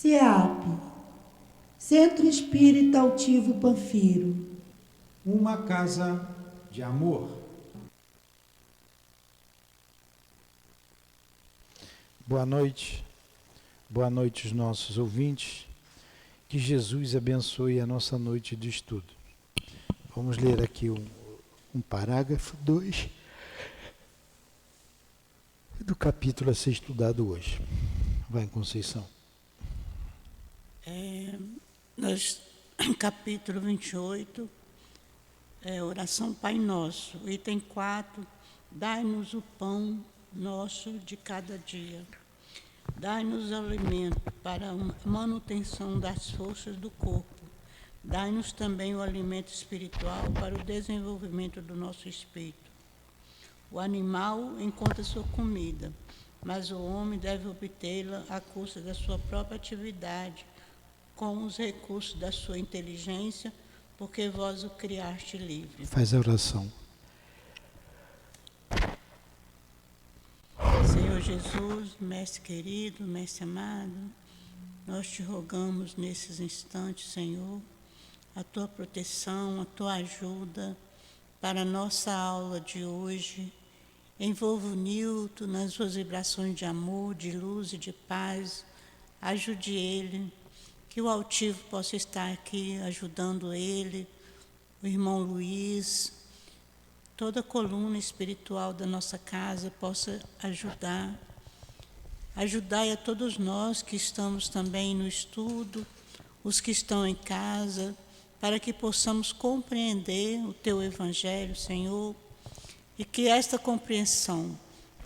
CEAP, Centro Espírita Altivo Panfiro. Uma casa de amor. Boa noite os nossos ouvintes. Que Jesus abençoe a nossa noite de estudo. Vamos ler aqui um parágrafo 2 do capítulo a ser estudado hoje. Vai, Conceição. Capítulo 28, oração Pai Nosso, item 4, dai-nos o pão nosso de cada dia. Dai-nos alimento para a manutenção das forças do corpo. Dai-nos também o alimento espiritual para o desenvolvimento do nosso espírito. O animal encontra sua comida, mas o homem deve obtê-la à custa da sua própria atividade, com os recursos da sua inteligência, porque vós o criaste livre. Faz a oração. Senhor Jesus, Mestre querido, Mestre amado, nós te rogamos nesses instantes, Senhor, a tua proteção, a tua ajuda para a nossa aula de hoje. Envolva o Nilton nas suas vibrações de amor, de luz e de paz. Ajude ele, que o altivo possa estar aqui ajudando ele, o irmão Luiz, toda a coluna espiritual da nossa casa possa ajudar. Ajudai a todos nós que estamos também no estudo, os que estão em casa, para que possamos compreender o Teu Evangelho, Senhor, e que esta compreensão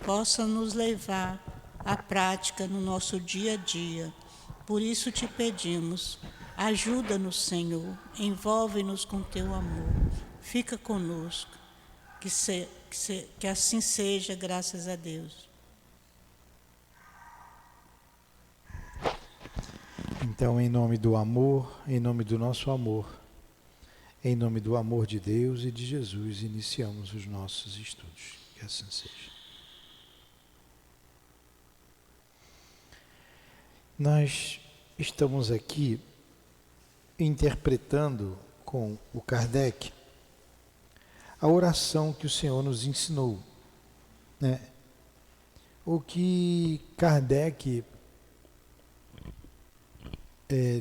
possa nos levar à prática no nosso dia a dia. Por isso te pedimos, ajuda-nos, Senhor, envolve-nos com Teu amor, fica conosco, que assim seja, graças a Deus. Então, em nome do amor, em nome do nosso amor, em nome do amor de Deus e de Jesus, iniciamos os nossos estudos. Que assim seja. Nós estamos aqui interpretando com o Kardec a oração que o Senhor nos ensinou, né? O que Kardec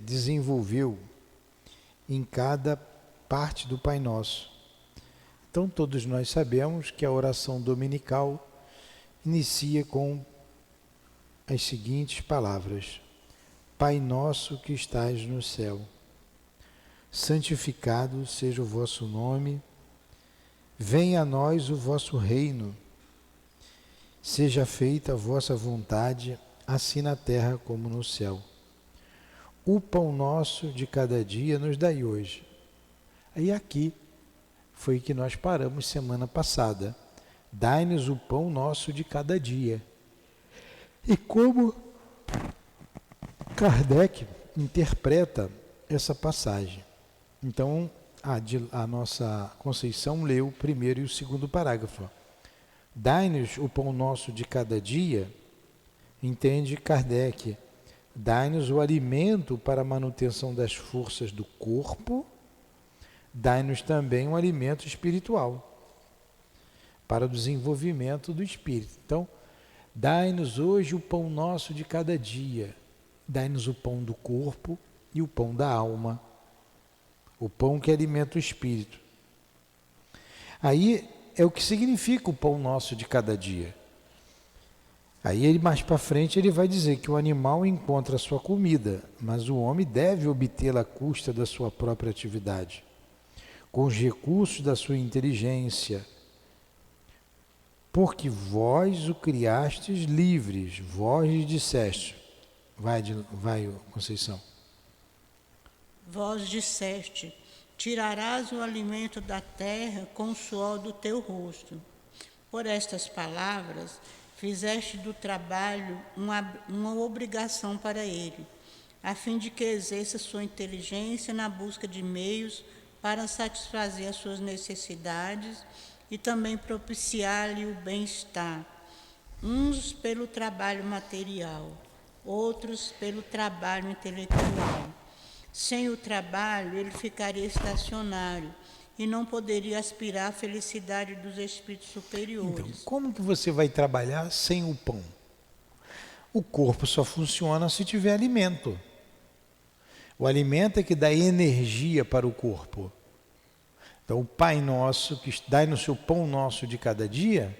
desenvolveu em cada parte do Pai Nosso. Então todos nós sabemos que a oração dominical inicia com as seguintes palavras: Pai nosso que estais no céu, santificado seja o vosso nome, venha a nós o vosso reino, seja feita a vossa vontade, assim na terra como no céu. O pão nosso de cada dia nos dai hoje. Aí aqui foi que nós paramos semana passada. Dai-nos o pão nosso de cada dia. E como Kardec interpreta essa passagem? Então, a nossa Conceição leu o primeiro e o segundo parágrafo. Dai-nos o pão nosso de cada dia, entende Kardec, dai-nos o alimento para a manutenção das forças do corpo, dai-nos também um alimento espiritual, para o desenvolvimento do espírito. Então, dai-nos hoje o pão nosso de cada dia, dai-nos o pão do corpo e o pão da alma, o pão que alimenta o espírito. Aí é o que significa o pão nosso de cada dia. Aí ele mais para frente ele vai dizer que o animal encontra a sua comida, mas o homem deve obtê-la à custa da sua própria atividade, com os recursos da sua inteligência, porque vós o criastes livres, vós lhe disseste. Vai, Conceição. Vós disseste, tirarás o alimento da terra com o suor do teu rosto. Por estas palavras, fizeste do trabalho uma obrigação para ele, a fim de que exerça sua inteligência na busca de meios para satisfazer as suas necessidades e também propiciar-lhe o bem-estar, uns pelo trabalho material, outros pelo trabalho intelectual. Sem o trabalho, ele ficaria estacionário e não poderia aspirar à felicidade dos espíritos superiores. Então, como que você vai trabalhar sem o pão? O corpo só funciona se tiver alimento. O alimento é que dá energia para o corpo. Então, o Pai Nosso, que dai-nos o pão nosso de cada dia,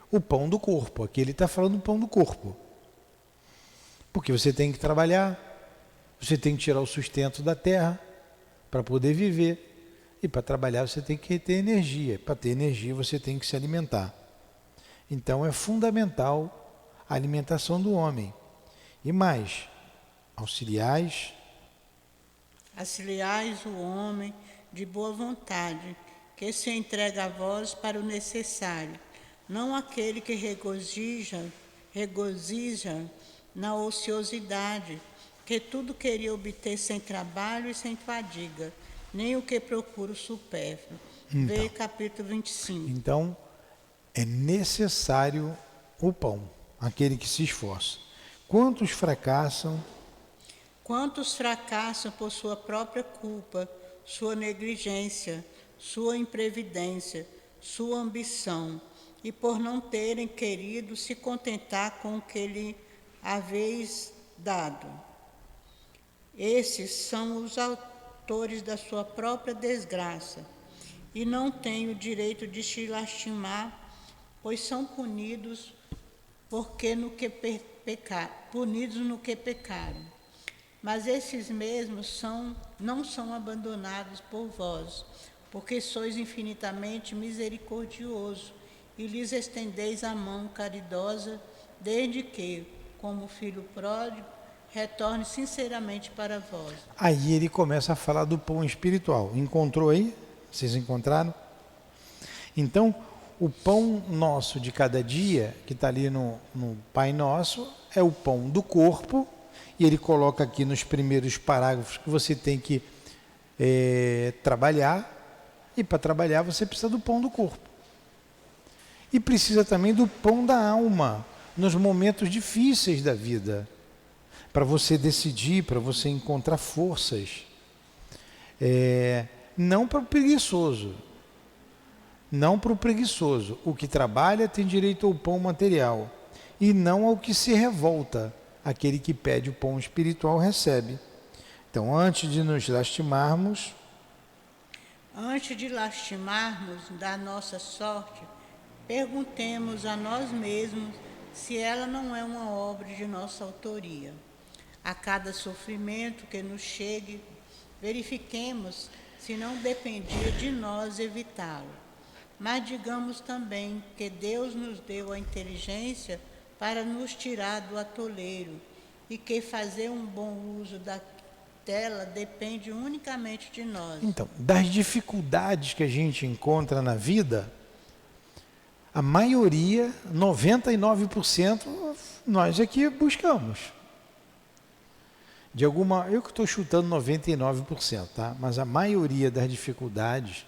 o pão do corpo. Aqui ele está falando do pão do corpo. Porque você tem que trabalhar, você tem que tirar o sustento da terra para poder viver. E para trabalhar você tem que ter energia. Para ter energia você tem que se alimentar. Então é fundamental a alimentação do homem. E mais, auxiliais o homem de boa vontade, que se entrega a vós para o necessário, não aquele que regozija na ociosidade, que tudo queria obter sem trabalho e sem fadiga, nem o que procura o supérfluo. Vê capítulo 25. Então, é necessário o pão, aquele que se esforça. Quantos fracassam por sua própria culpa, sua negligência, sua imprevidência, sua ambição, e por não terem querido se contentar com o que lhe haveis dado. Esses são os autores da sua própria desgraça, e não têm o direito de se lastimar, pois são punidos no que pecaram. Mas esses mesmos não são abandonados por vós, porque sois infinitamente misericordioso e lhes estendeis a mão caridosa, desde que, como filho pródigo, retorne sinceramente para vós. Aí ele começa a falar do pão espiritual. Encontrou aí? Vocês encontraram? Então, o pão nosso de cada dia, que está ali no Pai Nosso, é o pão do corpo, e ele coloca aqui nos primeiros parágrafos que você tem que trabalhar, e para trabalhar você precisa do pão do corpo. E precisa também do pão da alma, nos momentos difíceis da vida, para você decidir, para você encontrar forças. Não para o preguiçoso. Não para o preguiçoso. O que trabalha tem direito ao pão material. E não ao que se revolta. Aquele que pede o pão espiritual recebe. Então, antes de nos lastimarmos... Antes de lastimarmos da nossa sorte, perguntemos a nós mesmos se ela não é uma obra de nossa autoria. A cada sofrimento que nos chegue, verifiquemos se não dependia de nós evitá-lo. Mas digamos também que Deus nos deu a inteligência para nos tirar do atoleiro e que fazer um bom uso dela depende unicamente de nós. Então, das dificuldades que a gente encontra na vida, a maioria, 99%, nós é que buscamos. Eu que estou chutando 99%, tá? Mas a maioria das dificuldades,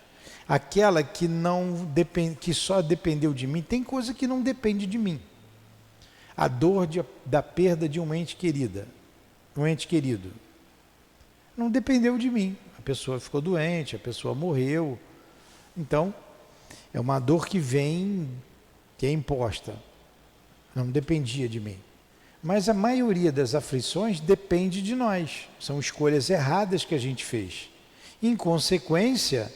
aquela que não depende, que só dependeu de mim, tem coisa que não depende de mim. A dor da perda de um ente querido, não dependeu de mim. A pessoa ficou doente, a pessoa morreu. Então, é uma dor que vem, que é imposta. Não dependia de mim. Mas a maioria das aflições depende de nós. São escolhas erradas que a gente fez. Em consequência,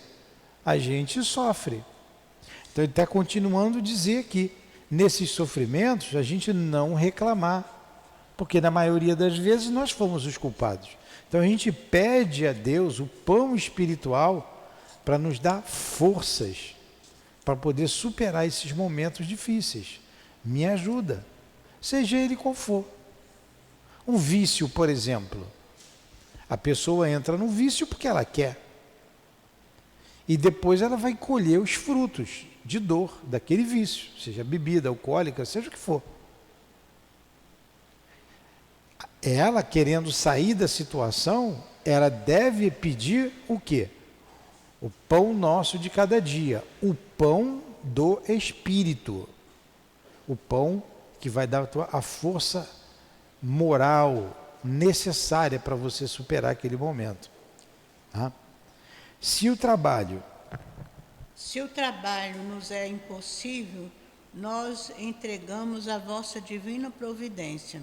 a gente sofre. Então ele está continuando a dizer aqui, nesses sofrimentos, a gente não reclamar. Porque na maioria das vezes nós fomos os culpados. Então a gente pede a Deus o pão espiritual para nos dar forças, para poder superar esses momentos difíceis. Me ajuda. Seja ele qual for. Um vício, por exemplo. A pessoa entra no vício porque ela quer. E depois ela vai colher os frutos de dor daquele vício, seja bebida, alcoólica, seja o que for. Ela, querendo sair da situação, ela deve pedir o quê? O pão nosso de cada dia, o pão do Espírito. O pão que vai dar a força moral necessária para você superar aquele momento. Tá? Se o trabalho nos é impossível, nós entregamos a vossa divina providência.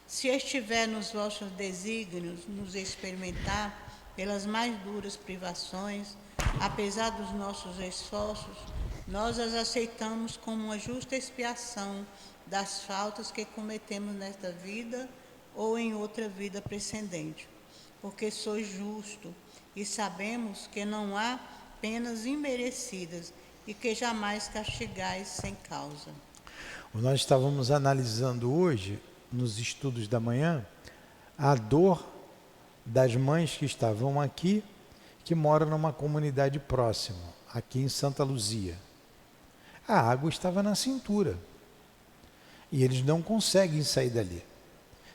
Se estiver nos vossos desígnios nos experimentar pelas mais duras privações, apesar dos nossos esforços, nós as aceitamos como uma justa expiação das faltas que cometemos nesta vida ou em outra vida precedente, porque sois justo e sabemos que não há penas imerecidas e que jamais castigais sem causa. Nós estávamos analisando hoje, nos estudos da manhã, a dor das mães que estavam aqui, que moram numa comunidade próxima, aqui em Santa Luzia. A água estava na cintura e eles não conseguem sair dali.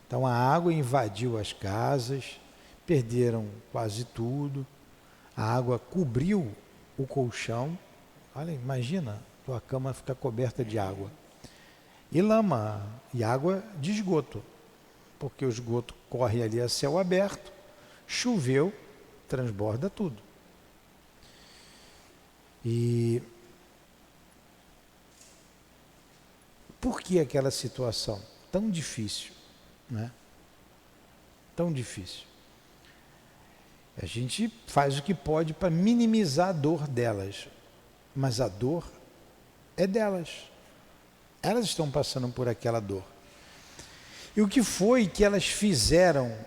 Então a água invadiu as casas, perderam quase tudo, a água cobriu o colchão. Olha, imagina, tua cama fica coberta de água. E lama, e água de esgoto, porque o esgoto corre ali a céu aberto, choveu, transborda tudo. E por que aquela situação tão difícil, né? Tão difícil. A gente faz o que pode para minimizar a dor delas, mas a dor é delas. Elas estão passando por aquela dor. E o que foi que elas fizeram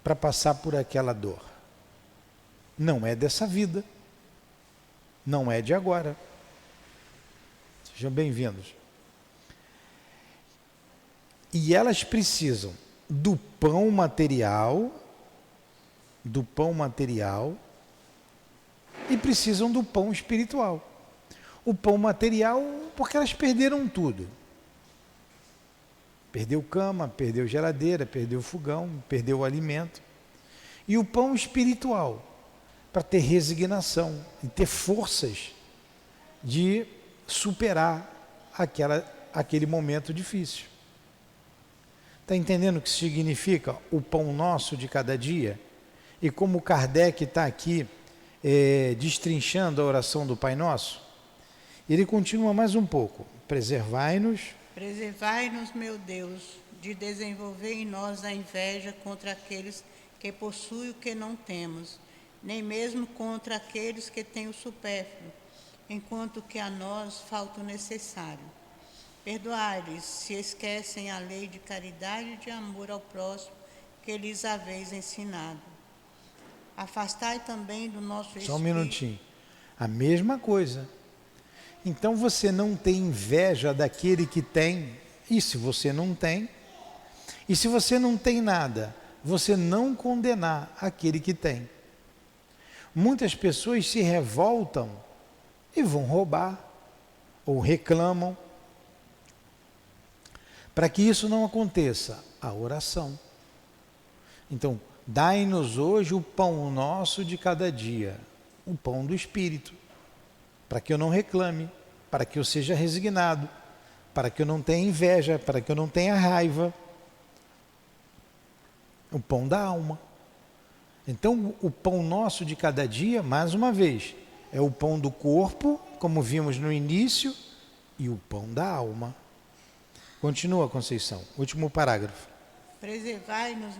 para passar por aquela dor? Não é dessa vida. Não é de agora. Sejam bem-vindos. E elas precisam do pão material, e precisam do pão espiritual. O pão material, porque elas perderam tudo. Perdeu cama, perdeu geladeira, perdeu fogão, perdeu o alimento. E o pão espiritual, para ter resignação e ter forças de superar aquele momento difícil. Está entendendo o que significa o pão nosso de cada dia? E como Kardec está aqui destrinchando a oração do Pai Nosso, ele continua mais um pouco. Preservai-nos, meu Deus, de desenvolver em nós a inveja contra aqueles que possuem o que não temos, nem mesmo contra aqueles que têm o supérfluo, enquanto que a nós falta o necessário. Perdoai-lhes se esquecem a lei de caridade e de amor ao próximo que lhes haveis ensinado. Afastai também do nosso espírito. Só um minutinho. A mesma coisa. Então você não tem inveja daquele que tem, e se você não tem, e se você não tem nada, você não condenar aquele que tem. Muitas pessoas se revoltam e vão roubar, ou reclamam. Para que isso não aconteça, a oração. Então, dai-nos hoje o pão nosso de cada dia, o pão do Espírito, para que eu não reclame, para que eu seja resignado, para que eu não tenha inveja, para que eu não tenha raiva. O pão da alma. Então, o pão nosso de cada dia, mais uma vez, é o pão do corpo, como vimos no início, e o pão da alma. Continua, Conceição. Último parágrafo. Preservai-nos,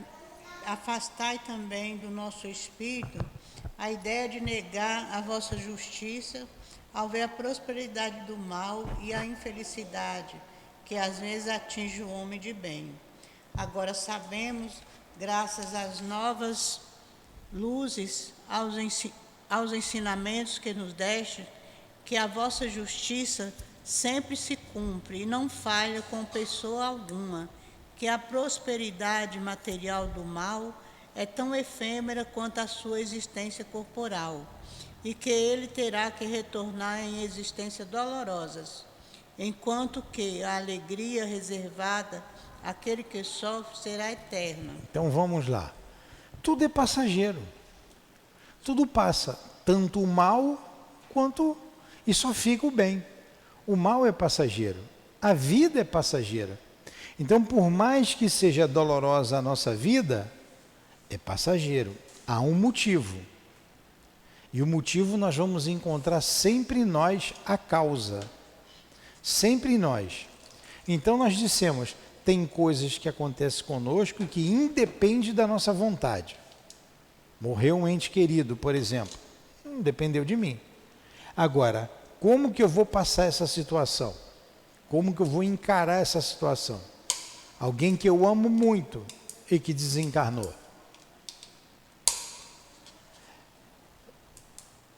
afastai também do nosso espírito a ideia de negar a vossa justiça ao ver a prosperidade do mal e a infelicidade que às vezes atinge o homem de bem. Agora sabemos, graças às novas luzes, aos ensinamentos que nos deste, que a vossa justiça sempre se cumpre e não falha com pessoa alguma, que a prosperidade material do mal é tão efêmera quanto a sua existência corporal, e que ele terá que retornar em existências dolorosas, enquanto que a alegria reservada àquele que sofre será eterna. Então vamos lá. Tudo é passageiro. Tudo passa, tanto o mal quanto... e só fica o bem. O mal é passageiro, a vida é passageira. Então, por mais que seja dolorosa a nossa vida, é passageiro. Há um motivo. E o motivo nós vamos encontrar sempre em nós a causa. Sempre em nós. Então nós dissemos, tem coisas que acontecem conosco que independem da nossa vontade. Morreu um ente querido, por exemplo. Não dependeu de mim. Agora, como que eu vou passar essa situação? Como que eu vou encarar essa situação? Alguém que eu amo muito e que desencarnou.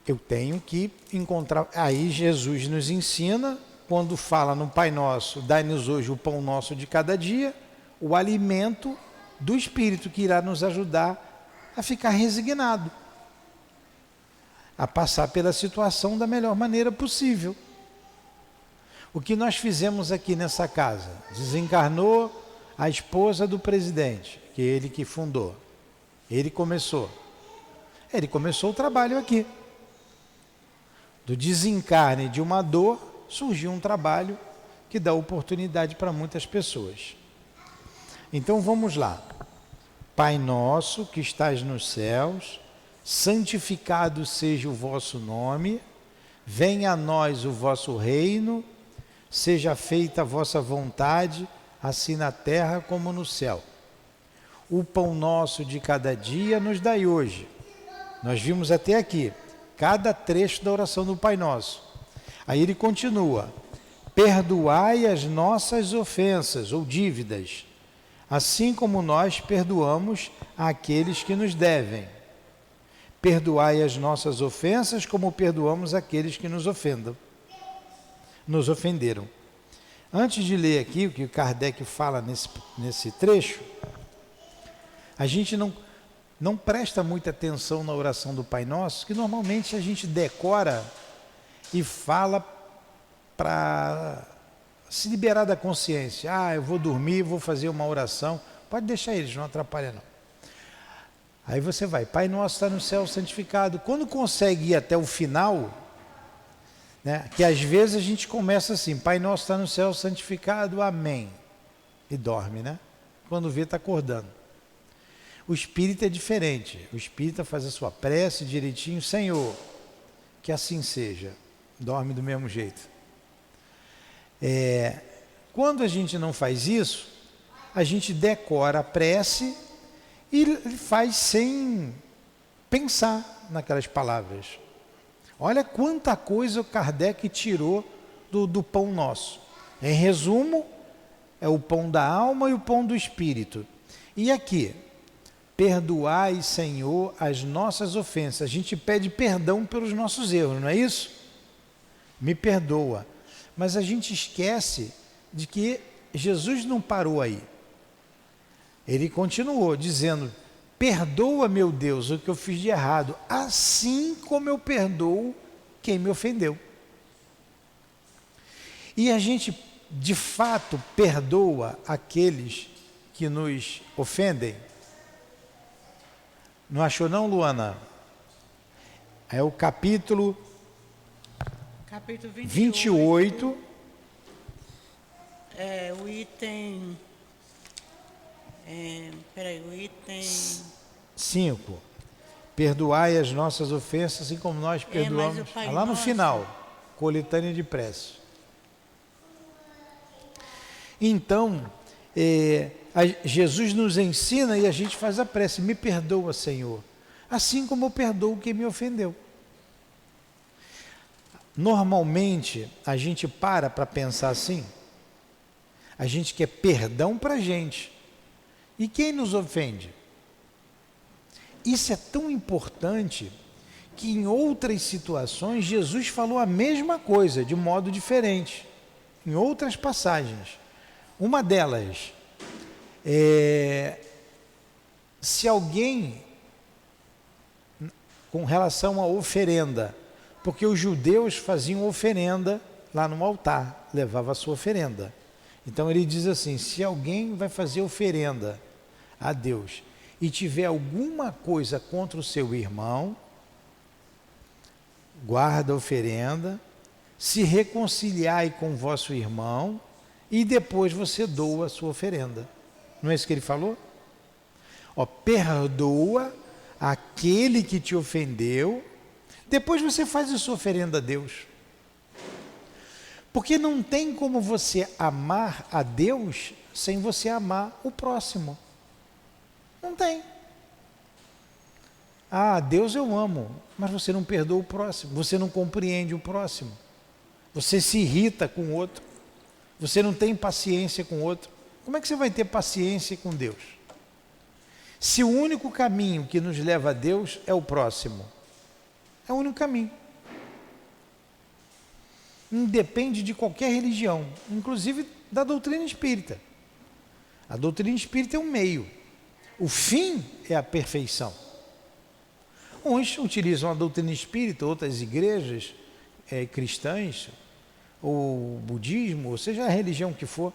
Eu tenho que encontrar. Aí Jesus nos ensina, quando fala no Pai Nosso, dai-nos hoje o pão nosso de cada dia, o alimento do Espírito que irá nos ajudar a ficar resignado, a passar pela situação da melhor maneira possível. O que nós fizemos aqui nessa casa? Desencarnou a esposa do presidente, que ele que fundou. Ele começou o trabalho aqui. Do desencarne de uma dor, surgiu um trabalho que dá oportunidade para muitas pessoas. Então vamos lá. Pai nosso que estás nos céus, santificado seja o vosso nome, venha a nós o vosso reino, seja feita a vossa vontade, assim na terra como no céu. O pão nosso de cada dia nos dai hoje. Nós vimos até aqui, cada trecho da oração do Pai Nosso. Aí ele continua, perdoai as nossas ofensas ou dívidas, assim como nós perdoamos àqueles que nos devem. Perdoai as nossas ofensas como perdoamos aqueles que nos ofenderam. Antes de ler aqui o que Kardec fala nesse trecho, a gente não presta muita atenção na oração do Pai Nosso, que normalmente a gente decora e fala para se liberar da consciência. Eu vou dormir, vou fazer uma oração. Pode deixar eles, não atrapalha não. Aí você vai, Pai Nosso está no céu santificado. Quando consegue ir até o final, né, que às vezes a gente começa assim, Pai Nosso está no céu santificado, amém. E dorme, né? Quando vê, está acordando. O espírita é diferente. O espírita faz a sua prece direitinho, Senhor, que assim seja. Dorme do mesmo jeito. Quando a gente não faz isso, a gente decora a prece e faz sem pensar naquelas palavras. Olha quanta coisa o Kardec tirou do pão nosso. Em resumo, é o pão da alma e o pão do espírito. E aqui, perdoai, Senhor, as nossas ofensas. A gente pede perdão pelos nossos erros, não é isso? Me perdoa. Mas a gente esquece de que Jesus não parou aí. Ele continuou dizendo, perdoa, meu Deus, o que eu fiz de errado, assim como eu perdoo quem me ofendeu. E a gente, de fato, perdoa aqueles que nos ofendem? Não achou não, Luana? É o capítulo 28. O item... o item... 5. Perdoai as nossas ofensas, assim como nós perdoamos. Lá no final, coletânea de prece. Então, Jesus nos ensina e a gente faz a prece, me perdoa, Senhor, assim como eu perdoo quem me ofendeu. Normalmente, a gente para pensar assim, a gente quer perdão para a gente. E quem nos ofende? Isso é tão importante que em outras situações Jesus falou a mesma coisa, de modo diferente, em outras passagens. Uma delas, se alguém, com relação à oferenda, porque os judeus faziam oferenda lá no altar, levava a sua oferenda. Então ele diz assim, se alguém vai fazer oferenda a Deus e tiver alguma coisa contra o seu irmão, guarda a oferenda, se reconciliai com o vosso irmão e depois você doa a sua oferenda. Não é isso que ele falou? Ó, perdoa aquele que te ofendeu, depois você faz a sua oferenda a Deus. Porque não tem como você amar a Deus sem você amar o próximo. Não tem. Ah, Deus eu amo, mas você não perdoa o próximo, você não compreende o próximo, você se irrita com o outro, você não tem paciência com o outro. Como é que você vai ter paciência com Deus? Se o único caminho que nos leva a Deus é o próximo, é o único caminho. Independe de qualquer religião, inclusive da doutrina espírita. A doutrina espírita é um meio, o fim é a perfeição. Uns utilizam a doutrina espírita, outras igrejas cristãs, ou budismo, ou seja, a religião que for.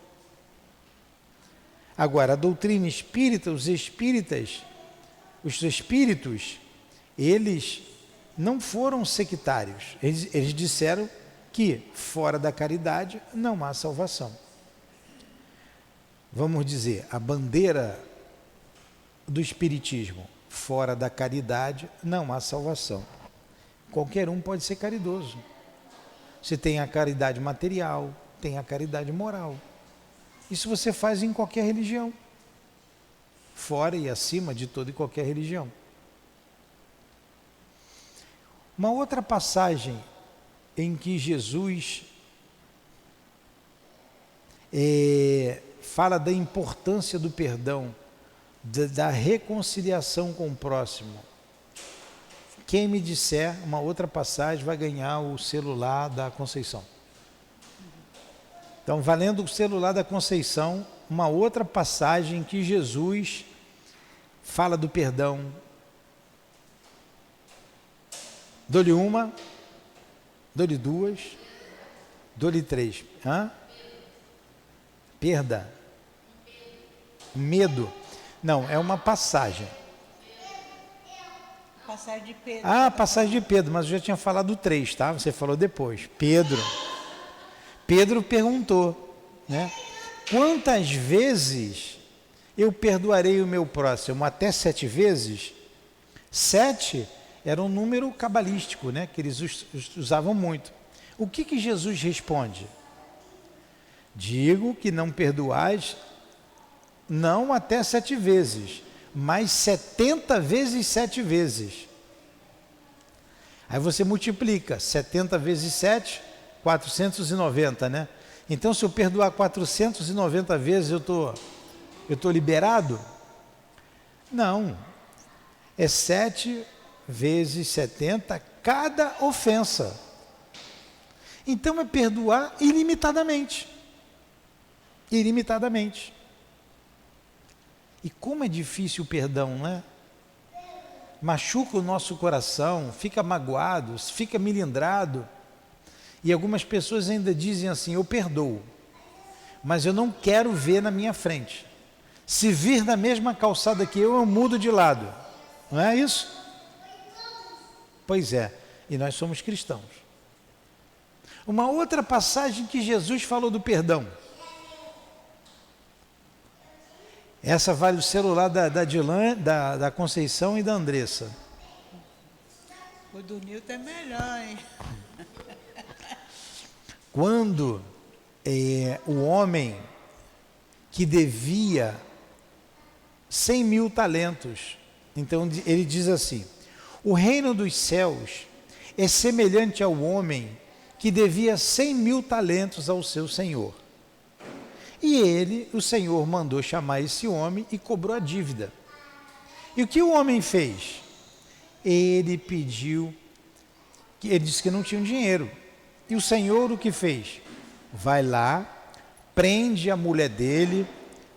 Agora, a doutrina espírita, os espíritas, os espíritos, eles não foram sectários. Eles disseram que fora da caridade não há salvação. Vamos dizer, a bandeira do espiritismo: fora da caridade não há salvação. Qualquer um pode ser caridoso. Você tem a caridade material, tem a caridade moral. Isso você faz em qualquer religião, fora e acima de toda e qualquer religião. Uma outra passagem em que Jesus fala da importância do perdão, da reconciliação com o próximo. Quem me disser uma outra passagem vai ganhar o celular da Conceição. Então, valendo o celular da Conceição, uma outra passagem que Jesus fala do perdão. Dou-lhe uma, dou-lhe duas, dou-lhe três. Perda. Medo. Não, é uma passagem. Passagem de Pedro. Ah, passagem de Pedro, mas eu já tinha falado 3, tá? Você falou depois. Pedro perguntou, né? Quantas vezes eu perdoarei o meu próximo? Até 7 vezes? 7 era um número cabalístico, né? Que eles usavam muito. O que Jesus responde? Digo que não perdoais, não até 7 vezes, mas 70 vezes 7 vezes. Aí você multiplica 70 vezes 7, 490, né? Então, se eu perdoar 490 vezes, eu tô liberado? Não. É 7 vezes 70 cada ofensa. Então, é perdoar ilimitadamente. Ilimitadamente. E como é difícil o perdão, né? Machuca o nosso coração, fica magoado, fica melindrado. E algumas pessoas ainda dizem assim: eu perdoo, mas eu não quero ver na minha frente. Se vir na mesma calçada que eu mudo de lado. Não é isso? Pois é, e nós somos cristãos. Uma outra passagem que Jesus falou do perdão. Essa vale o celular da Dilan, da Conceição e da Andressa. O do Nilton é melhor, hein? Quando o homem que devia 100 mil talentos, então ele diz assim: o reino dos céus é semelhante ao homem que devia 100 mil talentos ao seu senhor. E o Senhor mandou chamar esse homem e cobrou a dívida. E o que o homem fez? Ele disse que não tinha dinheiro. E o Senhor o que fez? Vai lá, prende a mulher dele,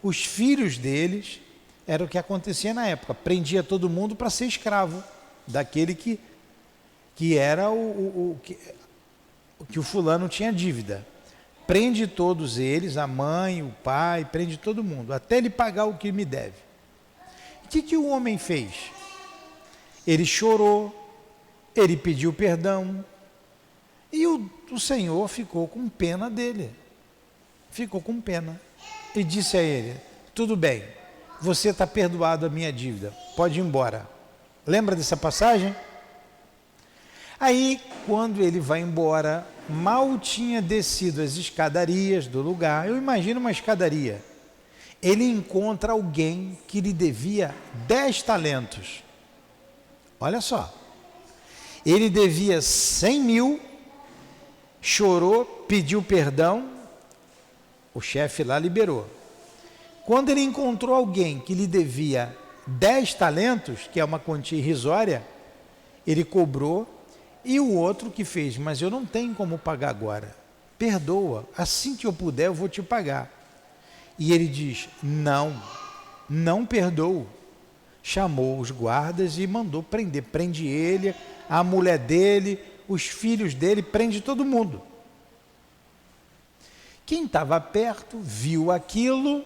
os filhos deles, era o que acontecia na época, prendia todo mundo para ser escravo daquele que era que o fulano tinha dívida. Prende todos eles, a mãe, o pai, prende todo mundo, até ele pagar o que me deve. O que o homem fez? Ele chorou, ele pediu perdão, e o Senhor ficou com pena dele. ficou com pena e disse a ele: tudo bem, você está perdoado a minha dívida, pode ir embora. Lembra dessa passagem? Aí, quando ele vai embora, mal tinha descido as escadarias do lugar, eu imagino uma escadaria, ele encontra alguém que lhe devia 10 talentos. Olha só, ele devia 100 mil, chorou, pediu perdão, o chefe lá liberou. Quando ele encontrou alguém que lhe devia 10 talentos, que é uma quantia irrisória, ele cobrou, e o outro que fez: mas eu não tenho como pagar agora, perdoa, assim que eu puder eu vou te pagar. E ele diz: não perdoo. Chamou os guardas e mandou prender. Prende ele, a mulher dele, os filhos dele, prende todo mundo. Quem estava perto viu aquilo,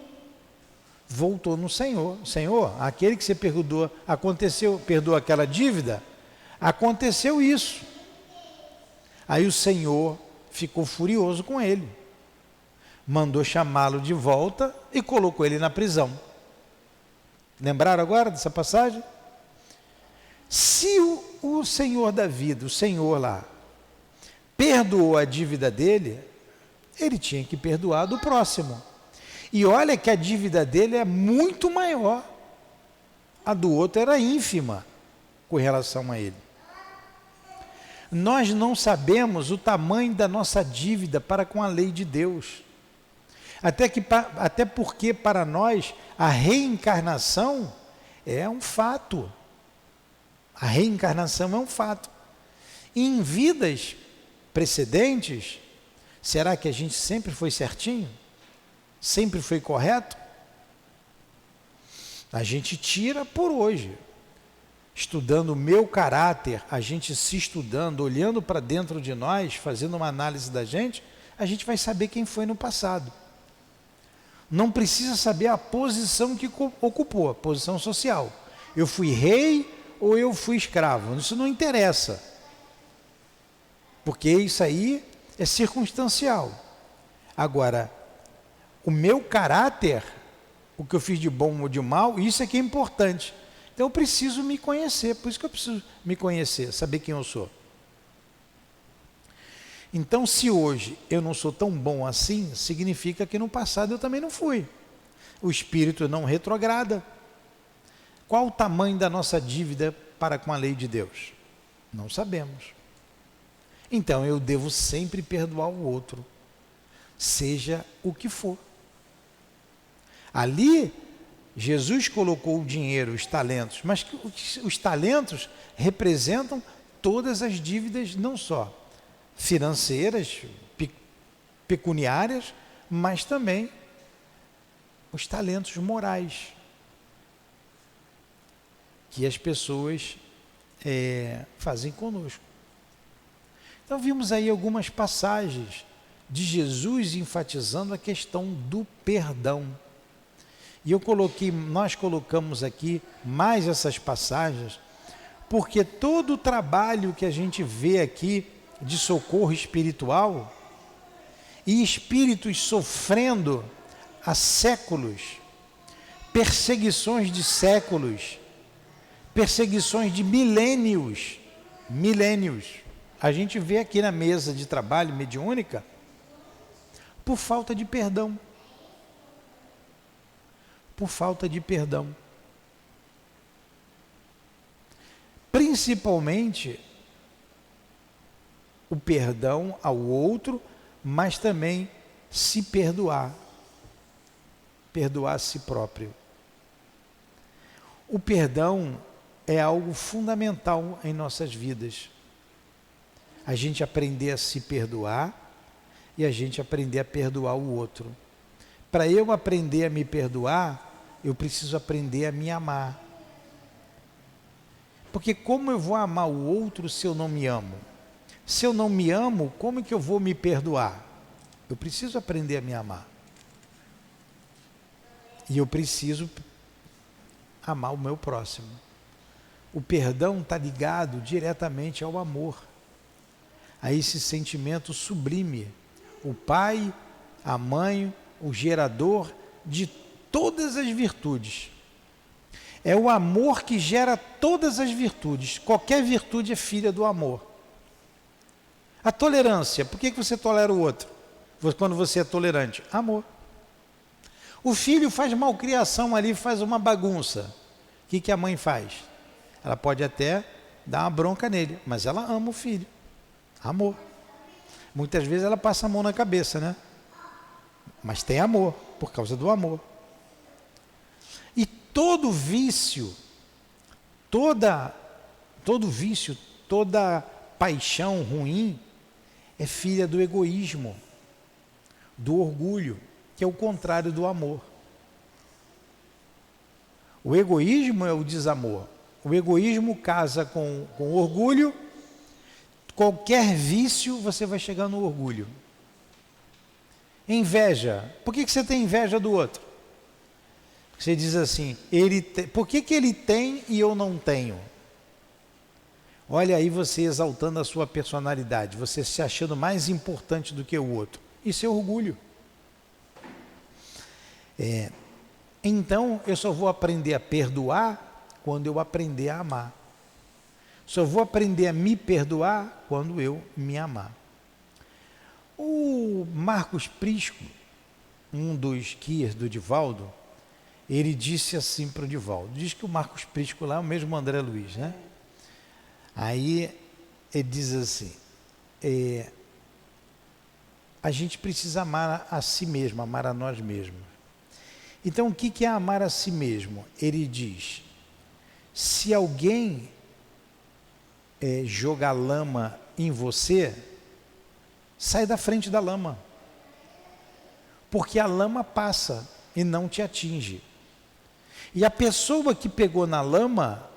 voltou no Senhor: Senhor, aquele que você perdoou, perdoou aquela dívida, aconteceu isso. Aí o Senhor ficou furioso com ele, mandou chamá-lo de volta e colocou ele na prisão. Lembraram agora dessa passagem? Se o Senhor da vida, o Senhor lá, perdoou a dívida dele, ele tinha que perdoar do próximo. E olha que a dívida dele é muito maior, a do outro era ínfima com relação a ele. Nós não sabemos o tamanho da nossa dívida para com a lei de Deus. Até porque para nós a reencarnação é um fato. A reencarnação é um fato. E em vidas precedentes, será que a gente sempre foi certinho? Sempre foi correto? A gente tira por hoje. Estudando o meu caráter, a gente se estudando, olhando para dentro de nós, fazendo uma análise da gente, a gente vai saber quem foi no passado. Não precisa saber a posição que ocupou, a posição social. Eu fui rei ou eu fui escravo, isso não interessa. Porque isso aí é circunstancial. Agora, o meu caráter, o que eu fiz de bom ou de mal, isso é que é importante. Então eu preciso me conhecer, por isso que eu preciso me conhecer, saber quem eu sou. Então, se hoje eu não sou tão bom assim, significa que no passado eu também não fui. O espírito não retrograda. Qual o tamanho da nossa dívida para com a lei de Deus? Não sabemos. Então eu devo sempre perdoar o outro, seja o que for. Ali, Jesus colocou o dinheiro, os talentos, mas os talentos representam todas as dívidas, não só financeiras, pecuniárias, mas também os talentos morais que as pessoas fazem conosco. Então vimos aí algumas passagens de Jesus enfatizando a questão do perdão. E nós colocamos aqui mais essas passagens, porque todo o trabalho que a gente vê aqui de socorro espiritual, e espíritos sofrendo há séculos, perseguições de séculos, perseguições de milênios, a gente vê aqui na mesa de trabalho mediúnica, por falta de perdão. Por falta de perdão. Principalmente o perdão ao outro, mas também se perdoar. Perdoar a si próprio. O perdão é algo fundamental em nossas vidas. A gente aprender a se perdoar e a gente aprender a perdoar o outro. Para eu aprender a me perdoar, eu preciso aprender a me amar. Porque como eu vou amar o outro se eu não me amo? Se eu não me amo, como que eu vou me perdoar? Eu preciso aprender a me amar. E eu preciso amar o meu próximo. O perdão está ligado diretamente ao amor, a esse sentimento sublime. O pai a mãe, o gerador de todas as virtudes. É o amor que gera todas as virtudes. Qualquer virtude é filha do amor. A tolerância, por que você tolera o outro? Quando você é tolerante? Amor. O filho faz malcriação ali, faz uma bagunça. O que a mãe faz? Ela pode até dar uma bronca nele, mas ela ama o filho. Amor. Muitas vezes ela passa a mão na cabeça, né? Mas tem amor, por causa do amor. E todo vício, toda paixão ruim é filha do egoísmo, do orgulho, que é o contrário do amor. O egoísmo é o desamor. O egoísmo casa com orgulho. Qualquer vício você vai chegar no orgulho. Inveja. Por que você tem inveja do outro? Você diz assim, por que ele tem e eu não tenho? Olha aí você exaltando a sua personalidade, você se achando mais importante do que o outro. Isso é orgulho. Então eu só vou aprender a perdoar quando eu aprender a amar. Só vou aprender a me perdoar quando eu me amar. O Marcos Prisco, um dos guias do Divaldo, ele disse assim para o Divaldo, diz que o Marcos Prisco lá é o mesmo André Luiz, né? Aí ele diz assim, a gente precisa amar a si mesmo, amar a nós mesmos. Então o que é amar a si mesmo? Ele diz, se alguém jogar lama em você, sai da frente da lama, porque a lama passa e não te atinge. E a pessoa que pegou na lama,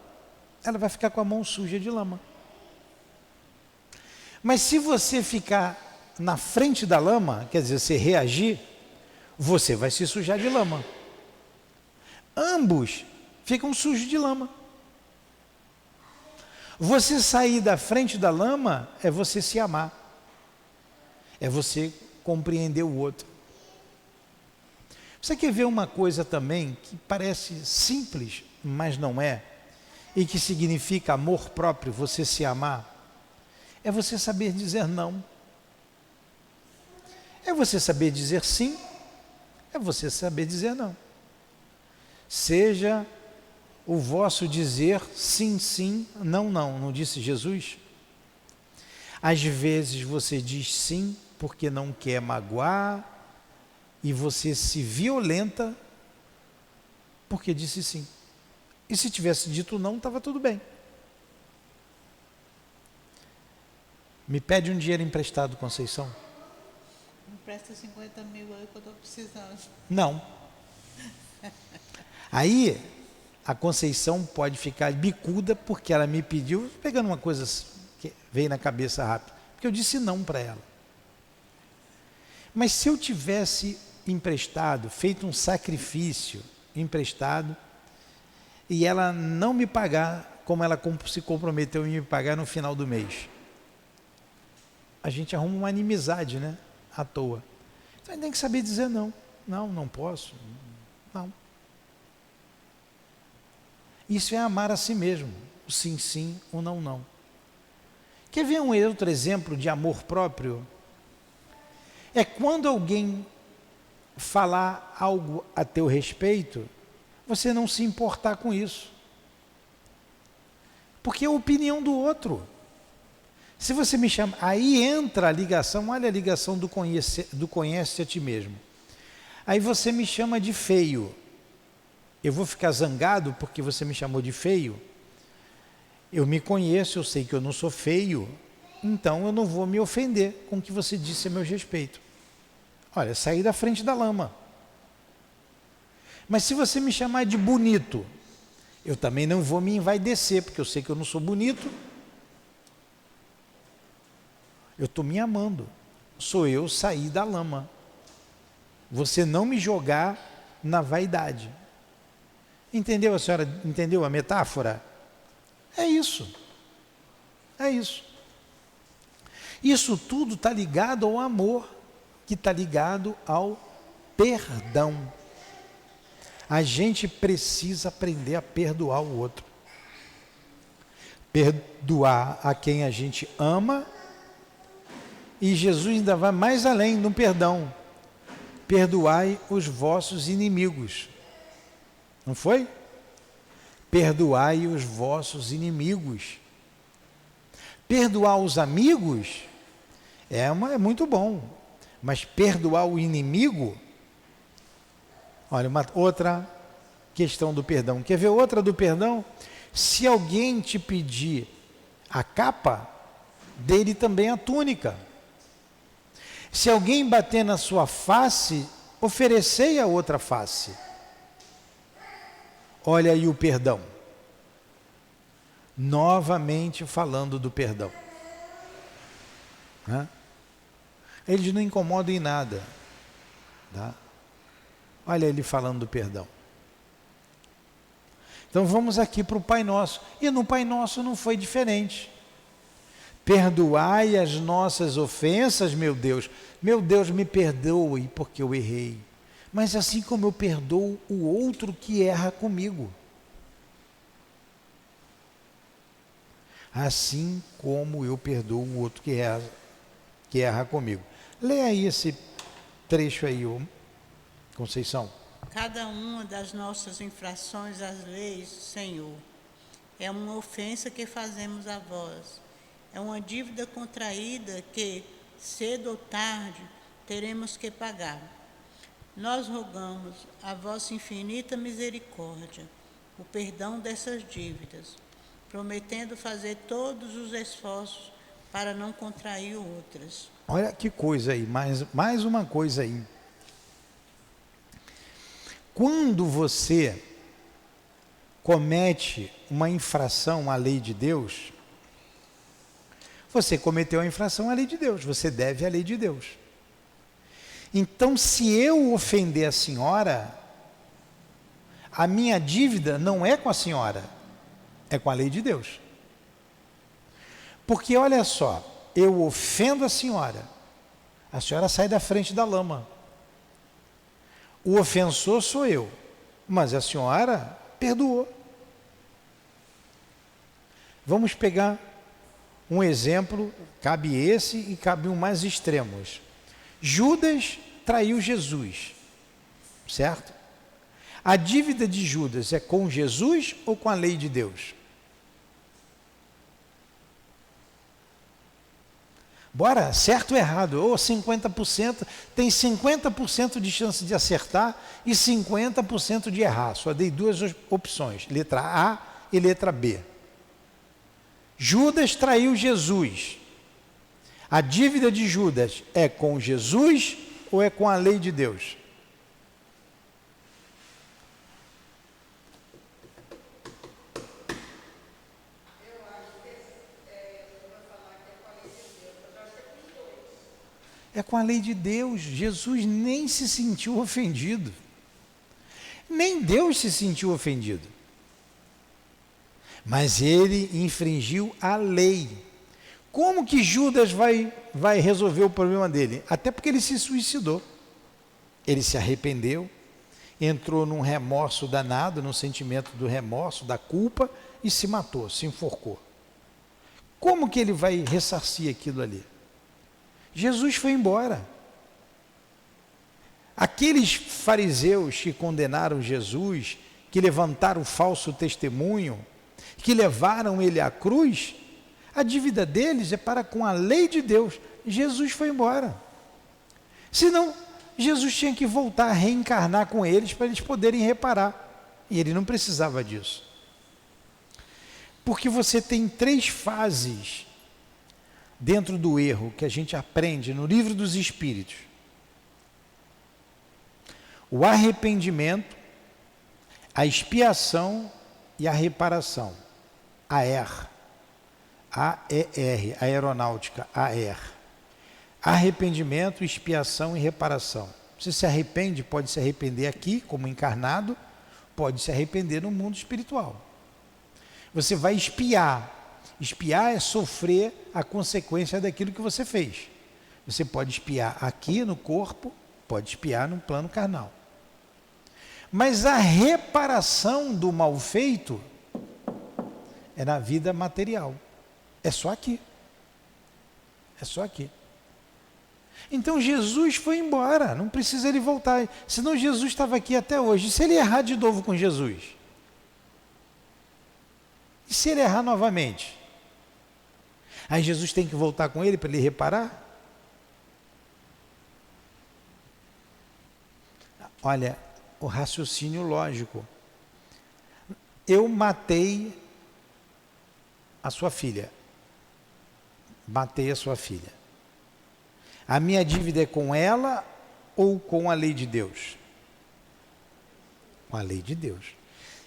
ela vai ficar com a mão suja de lama. Mas se você ficar na frente da lama, quer dizer, você reagir, você vai se sujar de lama. Ambos ficam sujos de lama. Você sair da frente da lama é você se amar. É você compreender o outro. Você quer ver uma coisa também que parece simples, mas não é, e que significa amor próprio, você se amar? É você saber dizer não. É você saber dizer sim, é você saber dizer não. Seja o vosso dizer sim, sim, não, não. Não disse Jesus? Às vezes você diz sim porque não quer magoar e você se violenta porque disse sim. E se tivesse dito não, estava tudo bem. Me pede um dinheiro emprestado, Conceição. Me presta 50 mil aí que eu estou precisando. Não. Aí a Conceição pode ficar bicuda porque ela me pediu, pegando uma coisa que veio na cabeça rápido, porque eu disse não para ela. Mas se eu tivesse emprestado, feito um sacrifício emprestado, e ela não me pagar como ela se comprometeu em me pagar no final do mês, a gente arruma uma inimizade, né? À toa. Então a gente tem que saber dizer não. Não, não posso. Não. Isso é amar a si mesmo. O sim, sim, o não, não. Quer ver um outro exemplo de amor próprio? É quando alguém falar algo a teu respeito, você não se importar com isso. Porque é a opinião do outro. Se você me chama, aí entra a ligação, olha a ligação do conhece a ti mesmo. Aí você me chama de feio. Eu vou ficar zangado porque você me chamou de feio? Eu me conheço, eu sei que eu não sou feio, então eu não vou me ofender com o que você disse a meu respeito. Olha, saí da frente da lama. Mas se você me chamar de bonito, eu também não vou me envaidecer, porque eu sei que eu não sou bonito. Eu estou me amando. Sou eu sair da lama. Você não me jogar na vaidade. Entendeu, a senhora? Entendeu a metáfora? É isso. É isso. Isso tudo está ligado ao amor. que está ligado ao perdão. A gente precisa aprender a perdoar o outro. Perdoar a quem a gente ama. E Jesus ainda vai mais além no perdão. Perdoai os vossos inimigos. Não foi? Perdoai os vossos inimigos. Perdoar os amigos é muito bom. Mas perdoar o inimigo... Olha, uma outra questão do perdão. Quer ver outra do perdão? Se alguém te pedir a capa, dê-lhe também a túnica. Se alguém bater na sua face, oferecei a outra face. Olha aí o perdão. Novamente falando do perdão. Eles não incomodam em nada. Tá? Olha ele falando do perdão. Então vamos aqui para o Pai Nosso. E no Pai Nosso não foi diferente. Perdoai as nossas ofensas, meu Deus. Meu Deus, me perdoe porque eu errei. Mas assim como eu perdoo o outro que erra comigo. Assim como eu perdoo o outro que erra comigo. Leia aí esse trecho aí, Conceição. Cada uma das nossas infrações às leis, Senhor, é uma ofensa que fazemos a vós. É uma dívida contraída que, cedo ou tarde, teremos que pagar. Nós rogamos a vossa infinita misericórdia, o perdão dessas dívidas, prometendo fazer todos os esforços para não contrair outras. Olha que coisa aí, mais uma coisa aí. Quando você comete uma infração à lei de Deus, você cometeu a infração à lei de Deus, você deve à lei de Deus. Então, se eu ofender a senhora, a minha dívida não é com a senhora, é com a lei de Deus. Porque olha só, eu ofendo a senhora sai da frente da lama. O ofensor sou eu, mas a senhora perdoou. Vamos pegar um exemplo, cabe esse e cabe um mais extremos. Judas traiu Jesus, certo? A dívida de Judas é com Jesus ou com a lei de Deus? Bora, certo ou errado, ou 50%, tem 50% de chance de acertar e 50% de errar. Só dei duas opções, letra A e letra B. Judas traiu Jesus. A dívida de Judas é com Jesus ou é com a lei de Deus? É com a lei de Deus. Jesus nem se sentiu ofendido. Nem Deus se sentiu ofendido. Mas ele infringiu a lei. Como que Judas vai resolver o problema dele? Até porque ele se suicidou. Ele se arrependeu, entrou num remorso danado, num sentimento do remorso, da culpa, e se matou, se enforcou. Como que ele vai ressarcir aquilo ali? Jesus foi embora. Aqueles fariseus que condenaram Jesus, que levantaram falso testemunho, que levaram ele à cruz, a dívida deles é para com a lei de Deus. Jesus foi embora. Senão, Jesus tinha que voltar a reencarnar com eles para eles poderem reparar. E ele não precisava disso. Porque você tem 3 fases dentro do erro que a gente aprende no Livro dos Espíritos: o arrependimento, a expiação e a reparação. AER, AER, aeronáutica, AER. Arrependimento, expiação e reparação. Você se arrepende, pode se arrepender aqui, como encarnado, pode se arrepender no mundo espiritual. Você vai expiar. Expiar é sofrer a consequência daquilo que você fez. Você pode espiar aqui no corpo, pode espiar no plano carnal. Mas a reparação do mal feito é na vida material. É só aqui. É só aqui. Então Jesus foi embora, não precisa ele voltar. Senão Jesus estava aqui até hoje. E se ele errar de novo com Jesus? E se ele errar novamente? Aí Jesus tem que voltar com ele para ele reparar? Olha, o raciocínio lógico. Eu matei a sua filha. Matei a sua filha. A minha dívida é com ela ou com a lei de Deus? Com a lei de Deus.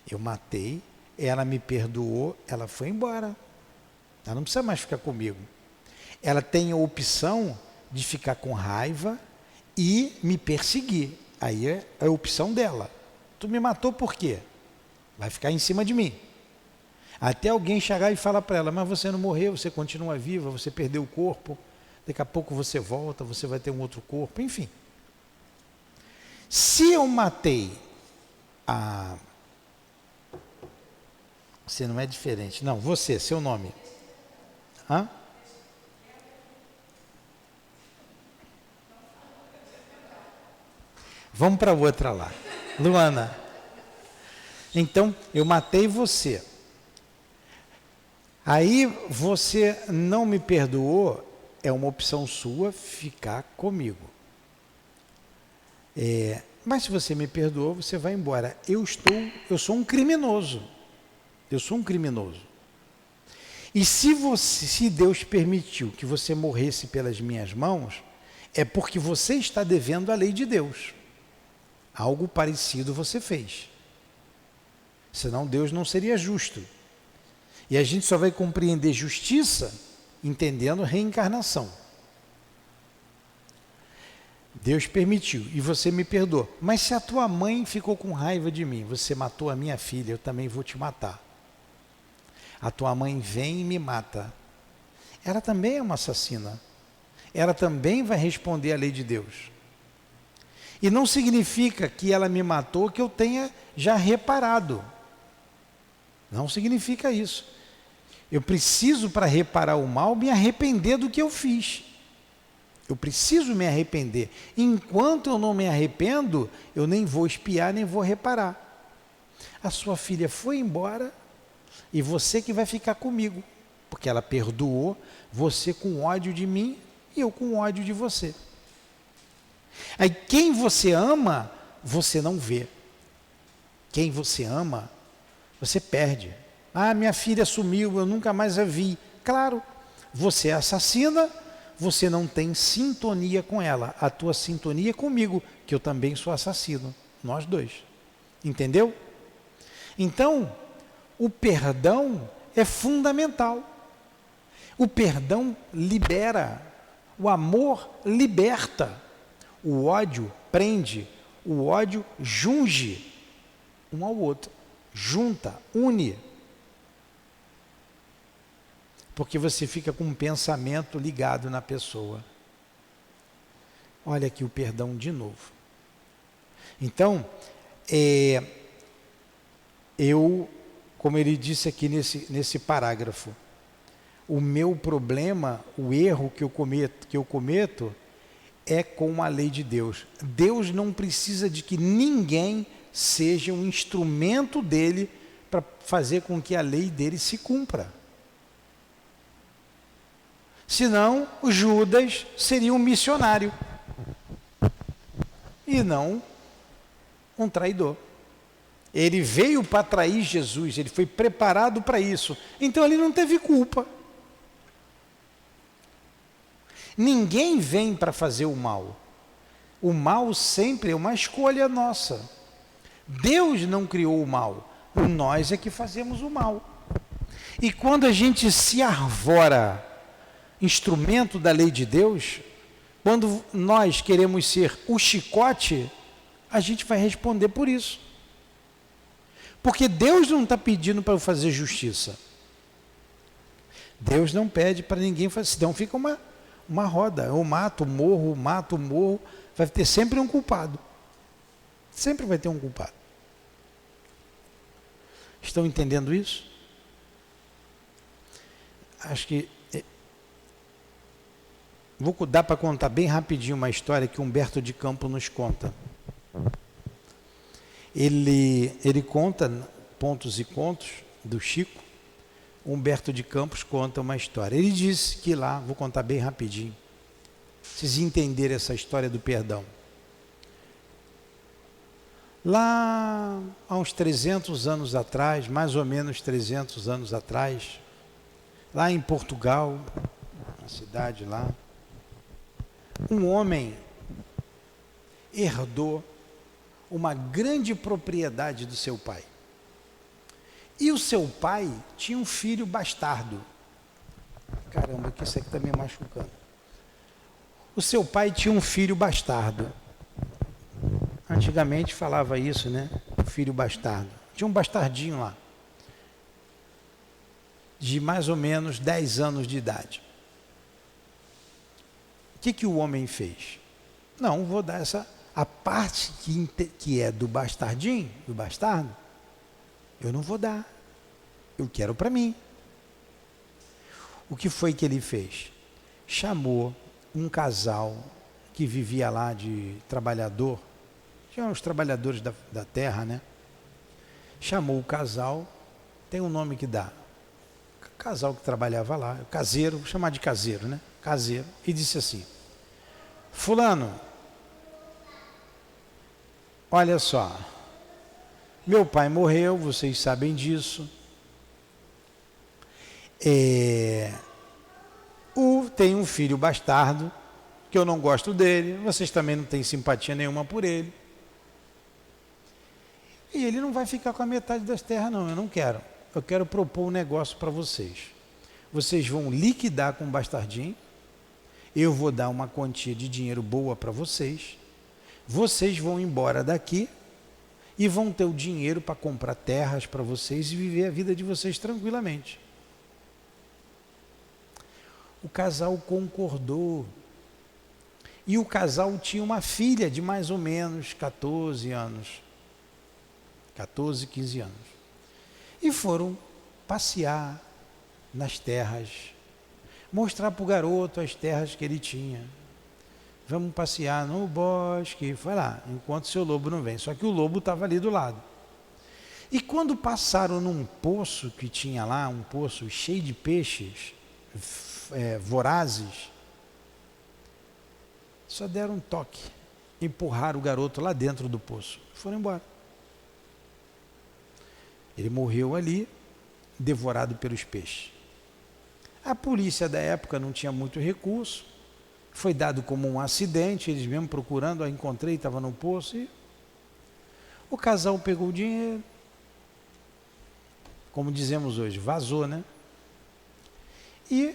Eu matei, ela me perdoou, ela foi embora. Ela não precisa mais ficar comigo. Ela tem a opção de ficar com raiva e me perseguir. Aí é a opção dela. Tu me matou por quê? Vai ficar em cima de mim. Até alguém chegar e falar para ela, mas você não morreu, você continua viva, você perdeu o corpo, daqui a pouco você volta, você vai ter um outro corpo, enfim. Se eu matei a... Você não é diferente. Não, você, seu nome. Hã? Vamos para outra lá. Luana. Então, eu matei você. Aí você não me perdoou, é uma opção sua ficar comigo. Mas se você me perdoou, você vai embora. Eu sou um criminoso. Eu sou um criminoso. E se Deus permitiu que você morresse pelas minhas mãos, é porque você está devendo a lei de Deus. Algo parecido você fez. Senão Deus não seria justo. E a gente só vai compreender justiça entendendo reencarnação. Deus permitiu e você me perdoou. Mas se a tua mãe ficou com raiva de mim, você matou a minha filha, eu também vou te matar. A tua mãe vem e me mata. Ela também é uma assassina. Ela também vai responder à lei de Deus. E não significa que ela me matou que eu tenha já reparado. Não significa isso. Eu preciso, para reparar o mal, me arrepender do que eu fiz. Eu preciso me arrepender. Enquanto eu não me arrependo, eu nem vou espiar, nem vou reparar. A sua filha foi embora e você que vai ficar comigo, porque ela perdoou, você com ódio de mim e eu com ódio de você. Aí quem você ama, você não vê. Quem você ama, você perde. Ah, minha filha sumiu, eu nunca mais a vi. Claro, você é assassina, você não tem sintonia com ela. A tua sintonia é comigo, que eu também sou assassino. Nós dois. Entendeu? Então, o perdão é fundamental. O perdão libera. O amor liberta. O ódio prende. O ódio junge um ao outro. Junta, une. Porque você fica com um pensamento ligado na pessoa. Olha aqui o perdão de novo. Então, como ele disse aqui nesse parágrafo, o meu problema, o erro que eu cometo é com a lei de Deus. Deus não precisa de que ninguém seja um instrumento dele para fazer com que a lei dele se cumpra. Senão, o Judas seria um missionário e não um traidor. Ele veio para trair Jesus, ele foi preparado para isso. Então ele não teve culpa. Ninguém vem para fazer o mal. O mal sempre é uma escolha nossa. Deus não criou o mal, nós é que fazemos o mal. E quando a gente se arvora instrumento da lei de Deus, quando nós queremos ser o chicote, a gente vai responder por isso. Porque Deus não está pedindo para eu fazer justiça. Deus não pede para ninguém fazer, senão fica uma roda. Eu mato, morro, vai ter sempre um culpado. Sempre vai ter um culpado. Estão entendendo isso? Acho que vou dar para contar bem rapidinho uma história que Humberto de Campos nos conta. Ele conta pontos e contos do Chico. Humberto de Campos conta uma história. Ele disse que lá, vou contar bem rapidinho, vocês entenderem essa história do perdão. Lá há uns 300 anos atrás, mais ou menos 300 anos atrás, lá em Portugal, na cidade lá, um homem herdou uma grande propriedade do seu pai. E o seu pai tinha um filho bastardo. Caramba, que isso aqui está me machucando. O seu pai tinha um filho bastardo. Antigamente falava isso, né? Filho bastardo. Tinha um bastardinho lá, de mais ou menos 10 anos de idade. O que o homem fez? Não, vou dar a parte que é do bastardinho, do bastardo, eu não vou dar. Eu quero para mim. O que foi que ele fez? Chamou um casal que vivia lá de trabalhador, tinha os trabalhadores da terra, né? Chamou o casal, tem um nome que dá, casal que trabalhava lá, caseiro, vou chamar de caseiro, né? Caseiro, e disse assim: fulano, olha só, meu pai morreu, vocês sabem disso. Tem um filho bastardo, que eu não gosto dele, vocês também não têm simpatia nenhuma por ele. E ele não vai ficar com a metade das terras, não, eu não quero. Eu quero propor um negócio para vocês. Vocês vão liquidar com o bastardinho, eu vou dar uma quantia de dinheiro boa para vocês, vocês vão embora daqui e vão ter o dinheiro para comprar terras para vocês e viver a vida de vocês tranquilamente. O casal concordou. E o casal tinha uma filha de mais ou menos 14 anos. 14, 15 anos. E foram passear nas terras, mostrar para o garoto as terras que ele tinha. Vamos passear no bosque, foi lá, enquanto seu lobo não vem. Só que o lobo estava ali do lado. E quando passaram num poço que tinha lá, um poço cheio de peixes vorazes, só deram um toque, empurraram o garoto lá dentro do poço, foram embora. Ele morreu ali, devorado pelos peixes. A polícia da época não tinha muito recurso, foi dado como um acidente, eles mesmo procurando, encontrei, estava no poço, e o casal pegou o dinheiro, como dizemos hoje, vazou, né? E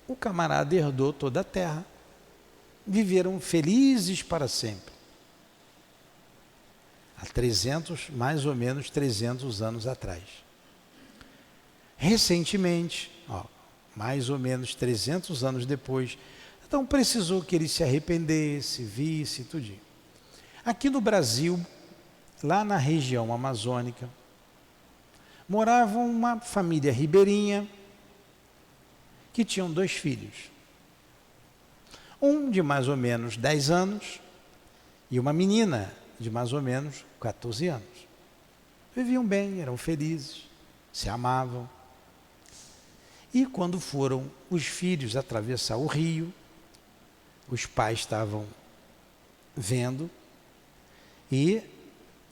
o camarada herdou toda a terra. Viveram felizes para sempre. Há mais ou menos 300 anos atrás. Recentemente, mais ou menos 300 anos depois, então precisou que ele se arrependesse, visse, tudinho. Aqui no Brasil, lá na região amazônica, morava uma família ribeirinha que tinham 2 filhos. Um de mais ou menos 10 anos e uma menina de mais ou menos 14 anos. Viviam bem, eram felizes, se amavam. E quando foram os filhos atravessar o rio, os pais estavam vendo e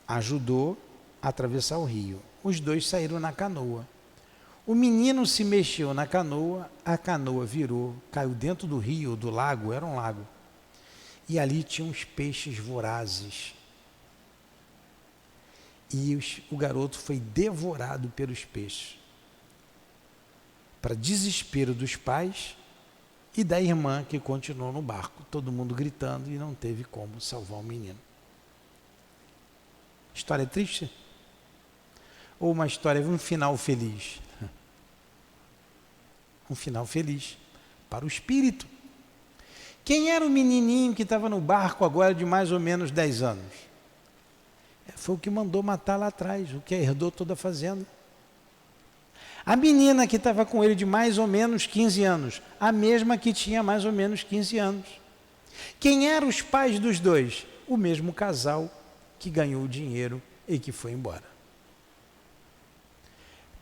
ajudou a atravessar o rio. Os 2 saíram na canoa. O menino se mexeu na canoa, a canoa virou, caiu dentro do rio, do lago, era um lago. E ali tinha uns peixes vorazes. E o garoto foi devorado pelos peixes. Para desespero dos pais e da irmã que continuou no barco. Todo mundo gritando e não teve como salvar o menino. História triste? Ou uma história, um final feliz? Um final feliz para o espírito. Quem era o menininho que estava no barco agora de mais ou menos 10 anos? Foi o que mandou matar lá atrás, o que herdou toda a fazenda. A menina que estava com ele de mais ou menos 15 anos, a mesma que tinha mais ou menos 15 anos. Quem eram os pais dos dois? O mesmo casal que ganhou o dinheiro e que foi embora.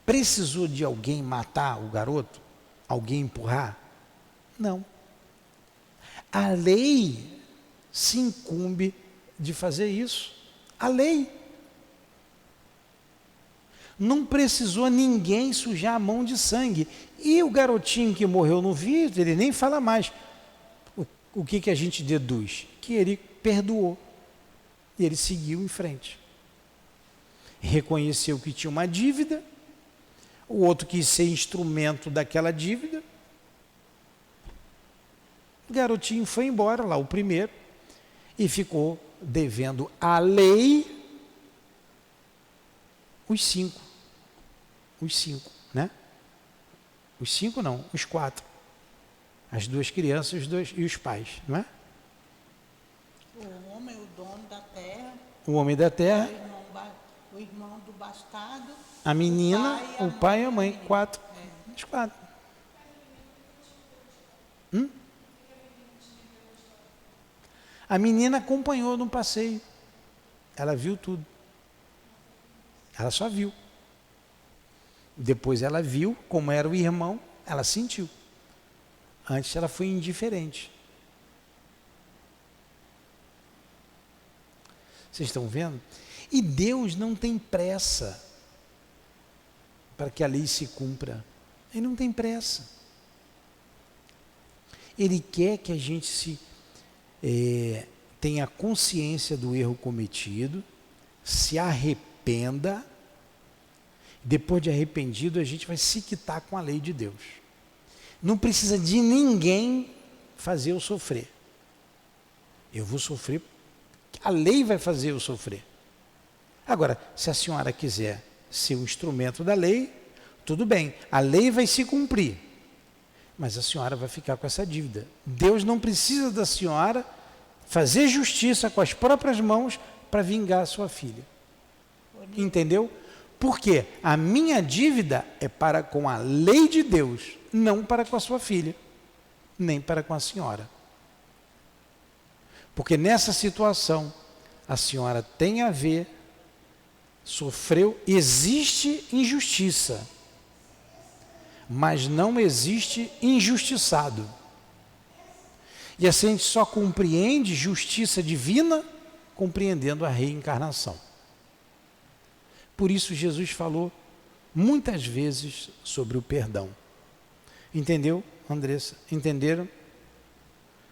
Precisou de alguém matar o garoto? Alguém empurrar? Não. A lei se incumbe de fazer isso. A lei. Não precisou ninguém sujar a mão de sangue. E o garotinho que morreu no vídeo, ele nem fala mais. O que a gente deduz? Que ele perdoou. E ele seguiu em frente. Reconheceu que tinha uma dívida. O outro quis ser instrumento daquela dívida. O garotinho foi embora, lá o primeiro, e ficou devendo à lei os 5. Os 5, né? Os 5 não, os 4. As 2 crianças e os pais, não é? O homem, o dono da terra. O homem da terra. O irmão do bastardo. A menina, o pai e a mãe. 4. Os 4. A menina acompanhou no passeio. Ela viu tudo. Ela só viu. Depois ela viu como era o irmão, ela sentiu. Antes ela foi indiferente. Vocês estão vendo? E Deus não tem pressa para que a lei se cumpra. Ele não tem pressa. Ele quer que a gente tenha consciência do erro cometido, se arrependa. Depois de arrependido, a gente vai se quitar com a lei de Deus. Não precisa de ninguém fazer eu sofrer. Eu vou sofrer, a lei vai fazer eu sofrer. Agora, se a senhora quiser ser um instrumento da lei, tudo bem, a lei vai se cumprir, mas a senhora vai ficar com essa dívida. Deus não precisa da senhora fazer justiça com as próprias mãos para vingar a sua filha. Entendeu? Porque a minha dívida é para com a lei de Deus, não para com a sua filha, nem para com a senhora. Porque nessa situação, a senhora tem a ver, sofreu, existe injustiça, mas não existe injustiçado. E assim a gente só compreende justiça divina compreendendo a reencarnação. Por isso Jesus falou muitas vezes sobre o perdão. Entendeu, Andressa? Entenderam?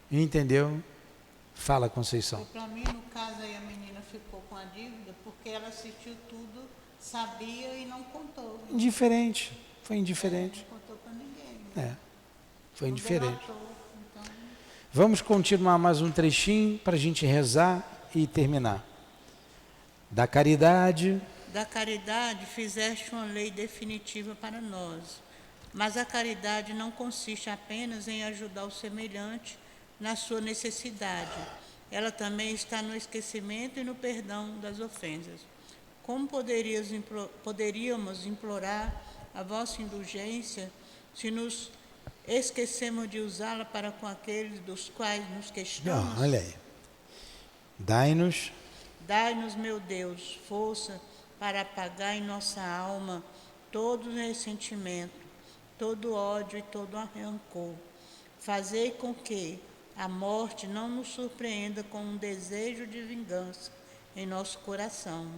Entendeu? Fala, Conceição. Para mim, no caso aí, a menina ficou com a dívida porque ela assistiu tudo, sabia e não contou. Indiferente. Foi indiferente. Não contou para ninguém. Foi indiferente. Delatou, então. Vamos continuar mais um trechinho para a gente rezar e terminar. Da caridade fizeste uma lei definitiva para nós, mas a caridade não consiste apenas em ajudar o semelhante na sua necessidade. Ela também está no esquecimento e no perdão das ofensas. Como poderíamos implorar a vossa indulgência se nos esquecemos de usá-la para com aqueles dos quais nos queixamos? Olha aí. Dai-nos, meu Deus, força para apagar em nossa alma todo ressentimento, todo ódio e todo rancor. Fazei com que a morte não nos surpreenda com um desejo de vingança em nosso coração.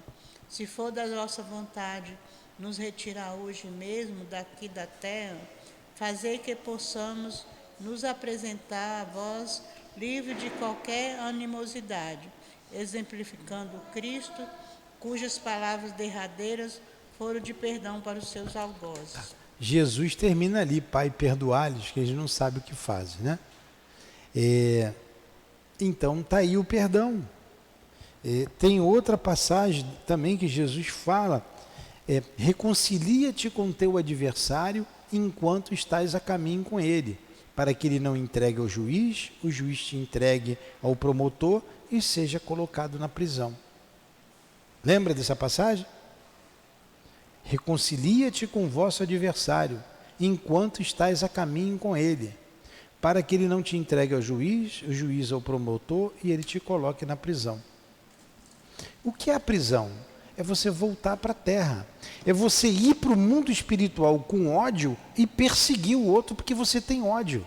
Se for da vossa vontade nos retirar hoje mesmo daqui da terra, fazei que possamos nos apresentar a vós livre de qualquer animosidade, exemplificando Cristo, cujas palavras derradeiras foram de perdão para os seus algozes. Jesus termina ali, Pai, perdoai-lhes, que eles não sabem o que fazem, né? Então está aí o perdão. Tem outra passagem também que Jesus fala, reconcilia-te com teu adversário enquanto estás a caminho com ele, para que ele não entregue ao juiz, o juiz te entregue ao promotor e seja colocado na prisão. Lembra dessa passagem? Reconcilia-te com o vosso adversário, enquanto estás a caminho com ele, para que ele não te entregue ao juiz, o juiz ao promotor e ele te coloque na prisão. O que é a prisão? É você voltar para a terra. É você ir para o mundo espiritual com ódio e perseguir o outro porque você tem ódio.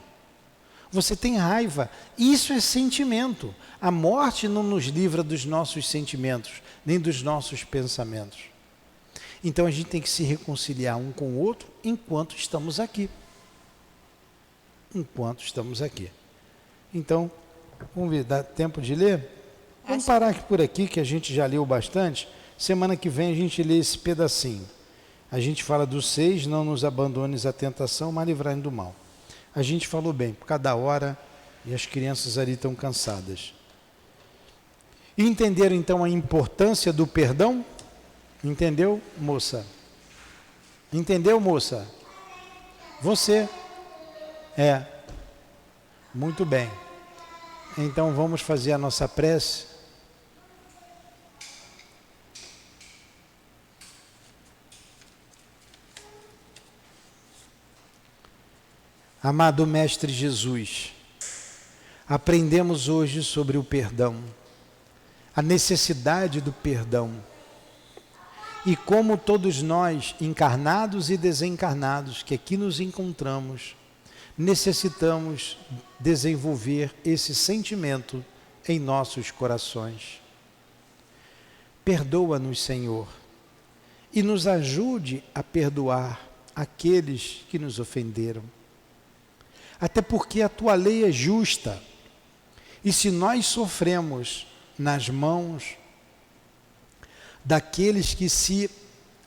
Você tem raiva. Isso é sentimento. A morte não nos livra dos nossos sentimentos, nem dos nossos pensamentos. Então a gente tem que se reconciliar um com o outro enquanto estamos aqui. Enquanto estamos aqui. Então, vamos ver, dá tempo de ler? Vamos parar aqui por aqui, que a gente já leu bastante. Semana que vem a gente lê esse pedacinho. A gente fala do 6, não nos abandones à tentação, mas livrai-nos do mal. A gente falou bem, por cada hora, e as crianças ali estão cansadas. Entenderam então a importância do perdão? Entendeu, moça? Entendeu, moça? Você. Muito bem. Então vamos fazer a nossa prece. Amado Mestre Jesus, aprendemos hoje sobre o perdão, a necessidade do perdão e como todos nós, encarnados e desencarnados, que aqui nos encontramos, necessitamos desenvolver esse sentimento em nossos corações. Perdoa-nos, Senhor, e nos ajude a perdoar aqueles que nos ofenderam. Até porque a tua lei é justa. E se nós sofremos nas mãos daqueles que se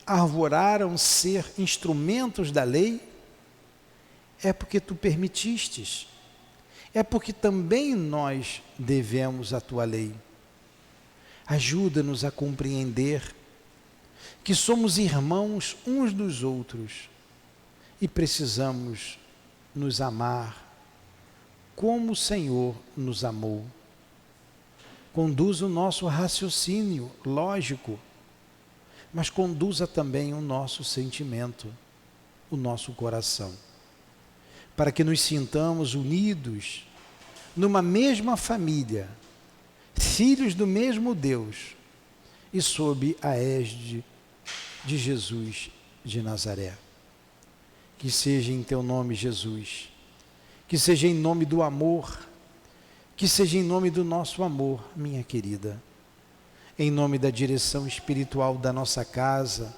arvoraram ser instrumentos da lei, é porque tu permitistes. É porque também nós devemos a tua lei. Ajuda-nos a compreender que somos irmãos uns dos outros e precisamos nos amar como o Senhor nos amou. Conduz o nosso raciocínio lógico, mas conduza também o nosso sentimento, o nosso coração, para que nos sintamos unidos numa mesma família, filhos do mesmo Deus e sob a égide de Jesus de Nazaré. Que seja em teu nome, Jesus, que seja em nome do amor, que seja em nome do nosso amor, minha querida, em nome da direção espiritual da nossa casa,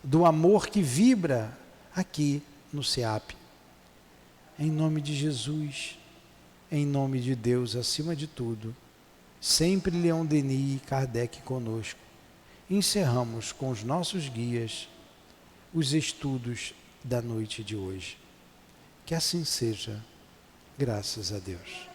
do amor que vibra aqui no SEAP, em nome de Jesus, em nome de Deus acima de tudo, sempre Leon Denis e Kardec conosco, encerramos com os nossos guias os estudos da noite de hoje. Que assim seja, graças a Deus.